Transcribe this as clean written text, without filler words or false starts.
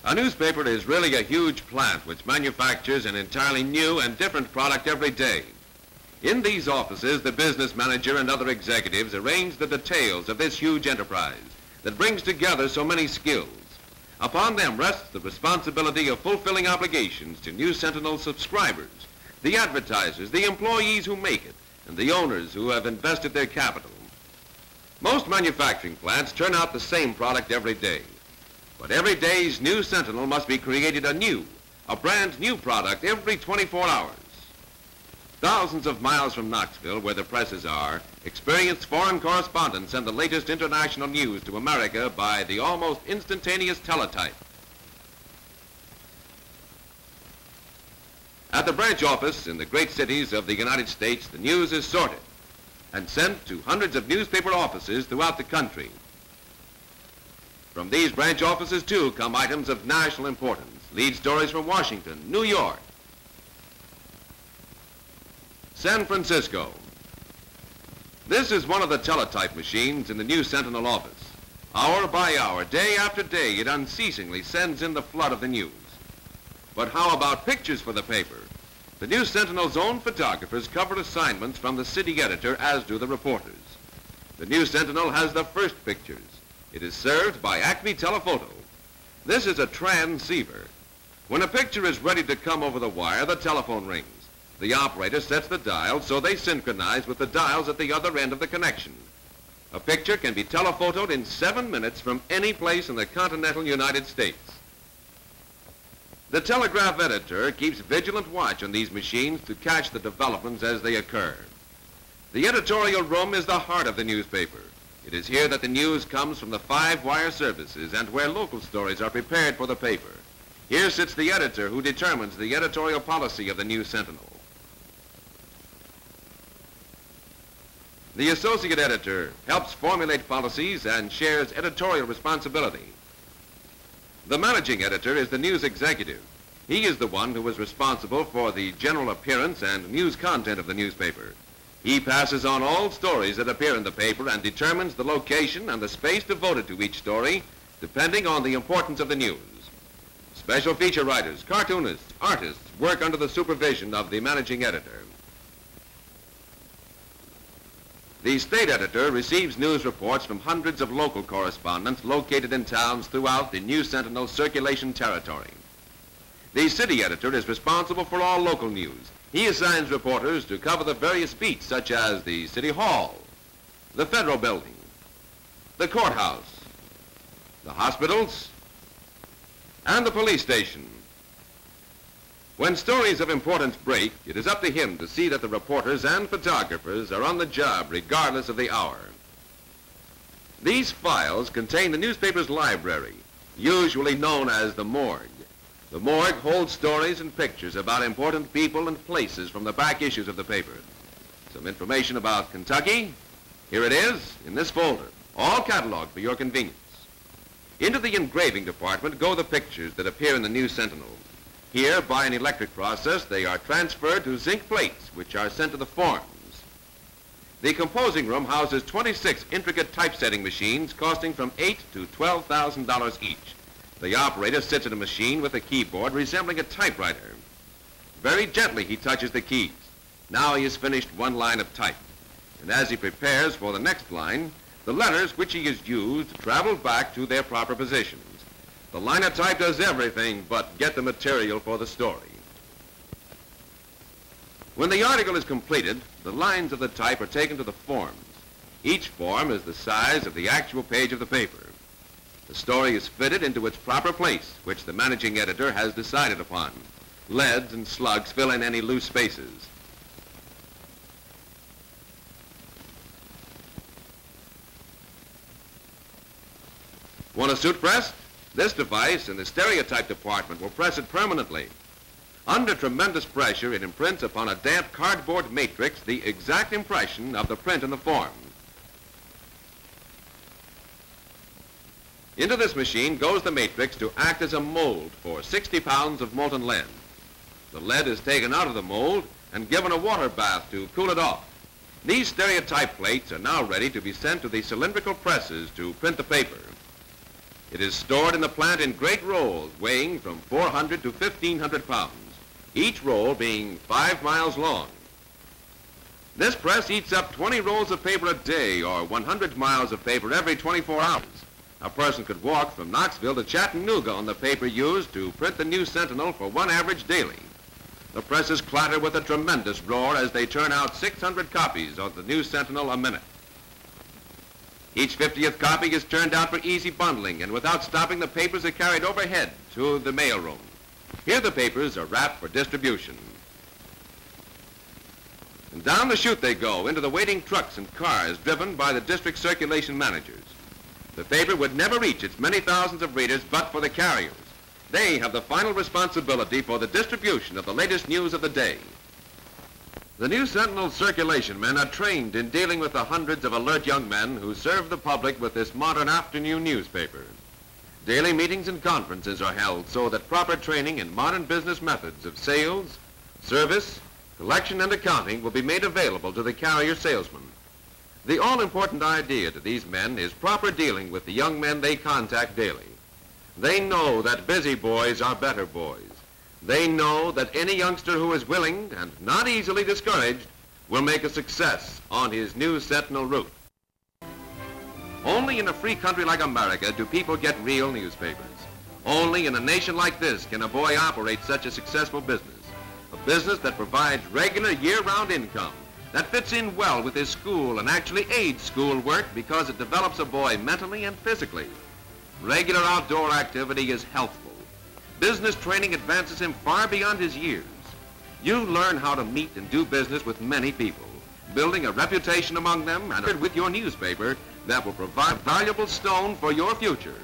A newspaper is really a huge plant which manufactures an entirely new and different product every day. In these offices, the business manager and other executives arrange the details of this huge enterprise that brings together so many skills. Upon them rests the responsibility of fulfilling obligations to News Sentinel subscribers, the advertisers, the employees who make it, and the owners who have invested their capital. Most manufacturing plants turn out the same product every day. But every day's News Sentinel must be created anew, a brand new product every 24 hours. Thousands of miles from Knoxville, where the presses are, experienced foreign correspondents send the latest international news to America by the almost instantaneous teletype. At the branch office in the great cities of the United States, the news is sorted and sent to hundreds of newspaper offices throughout the country. From these branch offices, too, come items of national importance, lead stories from Washington, New York, San Francisco. This is one of the teletype machines in the News Sentinel office. Hour by hour, day after day, it unceasingly sends in the flood of the news. But how about pictures for the paper? The News Sentinel's own photographers cover assignments from the city editor, as do the reporters. The News Sentinel has the first pictures. It is served by Acme Telephoto. This is a transceiver. When a picture is ready to come over the wire, the telephone rings. The operator sets the dials so they synchronize with the dials at the other end of the connection. A picture can be telephotoed in 7 minutes from any place in the continental United States. The telegraph editor keeps vigilant watch on these machines to catch the developments as they occur. The editorial room is the heart of the newspaper. It is here that the news comes from the 5-wire services and where local stories are prepared for the paper. Here sits the editor who determines the editorial policy of the News Sentinel. The associate editor helps formulate policies and shares editorial responsibility. The managing editor is the news executive. He is the one who is responsible for the general appearance and news content of the newspaper. He passes on all stories that appear in the paper and determines the location and the space devoted to each story, depending on the importance of the news. Special feature writers, cartoonists, artists work under the supervision of the managing editor. The state editor receives news reports from hundreds of local correspondents located in towns throughout the News Sentinel circulation territory. The city editor is responsible for all local news. He assigns reporters to cover the various beats, such as the City Hall, the Federal Building, the courthouse, the hospitals, and the police station. When stories of importance break, it is up to him to see that the reporters and photographers are on the job regardless of the hour. These files contain the newspaper's library, usually known as the morgue. The morgue holds stories and pictures about important people and places from the back issues of the paper. Some information about Kentucky, here it is in this folder, all cataloged for your convenience. Into the engraving department go the pictures that appear in the News Sentinel. Here, by an electric process, they are transferred to zinc plates, which are sent to the forms. The composing room houses 26 intricate typesetting machines costing from $8,000 to $12,000 each. The operator sits at a machine with a keyboard resembling a typewriter. Very gently he touches the keys. Now he has finished one line of type. And as he prepares for the next line, the letters which he has used travel back to their proper positions. The linotype does everything but get the material for the story. When the article is completed, the lines of the type are taken to the forms. Each form is the size of the actual page of the paper. The story is fitted into its proper place, which the managing editor has decided upon. Leads and slugs fill in any loose spaces. Want a suit pressed? This device in the stereotype department will press it permanently. Under tremendous pressure, it imprints upon a damp cardboard matrix the exact impression of the print in the form. Into this machine goes the matrix to act as a mold for 60 pounds of molten lead. The lead is taken out of the mold and given a water bath to cool it off. These stereotype plates are now ready to be sent to the cylindrical presses to print the paper. It is stored in the plant in great rolls weighing from 400 to 1,500 pounds, each roll being 5 miles long. This press eats up 20 rolls of paper a day, or 100 miles of paper every 24 hours. A person could walk from Knoxville to Chattanooga on the paper used to print the New Sentinel for one average daily. The presses clatter with a tremendous roar as they turn out 600 copies of the New Sentinel a minute. Each 50th copy is turned out for easy bundling, and without stopping, the papers are carried overhead to the mailroom. Here the papers are wrapped for distribution. And down the chute they go into the waiting trucks and cars driven by the district circulation managers. The paper would never reach its many thousands of readers but for the carriers. They have the final responsibility for the distribution of the latest news of the day. The New Sentinel circulation men are trained in dealing with the hundreds of alert young men who serve the public with this modern afternoon newspaper. Daily meetings and conferences are held so that proper training in modern business methods of sales, service, collection, and accounting will be made available to the carrier salesman. The all-important idea to these men is proper dealing with the young men they contact daily. They know that busy boys are better boys. They know that any youngster who is willing and not easily discouraged will make a success on his New Sentinel route. Only in a free country like America do people get real newspapers. Only in a nation like this can a boy operate such a successful business. A business that provides regular year-round income, that fits in well with his school and actually aids school work because it develops a boy mentally and physically. Regular outdoor activity is healthful. Business training advances him far beyond his years. You learn how to meet and do business with many people, building a reputation among them and with your newspaper that will provide a valuable stone for your future.